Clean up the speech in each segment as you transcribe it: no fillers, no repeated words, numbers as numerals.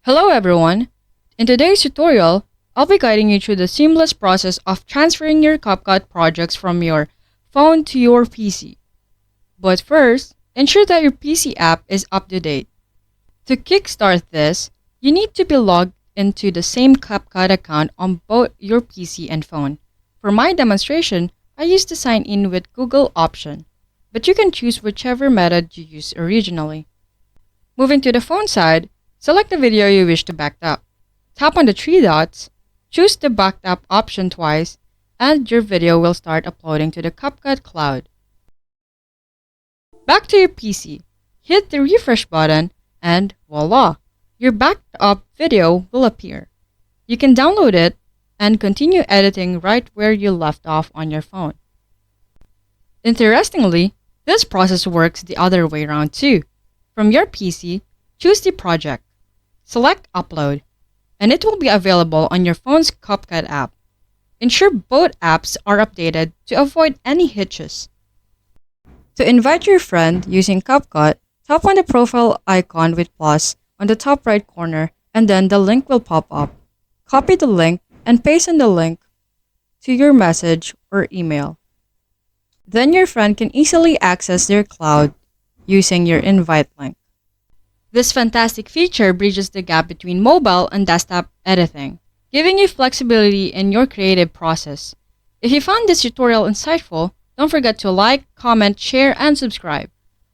Hello everyone! In today's tutorial, I'll be guiding you through the seamless process of transferring your CapCut projects from your phone to your PC. But first, ensure that your PC app is up to date. To kickstart this, you need to be logged into the same CapCut account on both your PC and phone. For my demonstration, I used to sign in with Google option, but you can choose whichever method you used originally. Moving to the phone side, select the video you wish to back up. Tap on the three dots, choose the backed up option twice, and your video will start uploading to the CapCut cloud. Back to your PC, hit the refresh button, and voila! Your backed up video will appear. You can download it and continue editing right where you left off on your phone. Interestingly, this process works the other way around too. From your PC, choose the project, select Upload, and it will be available on your phone's CapCut app. Ensure both apps are updated to avoid any hitches. To invite your friend using CapCut, tap on the profile icon with plus on the top right corner, and then the link will pop up. Copy the link and paste in the link to your message or email. Then your friend can easily access their cloud using your invite link. This fantastic feature bridges the gap between mobile and desktop editing, giving you flexibility in your creative process. If you found this tutorial insightful, don't forget to like, comment, share, and subscribe.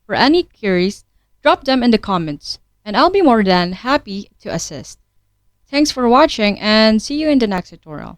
For any queries, drop them in the comments, and I'll be more than happy to assist. Thanks for watching, and see you in the next tutorial.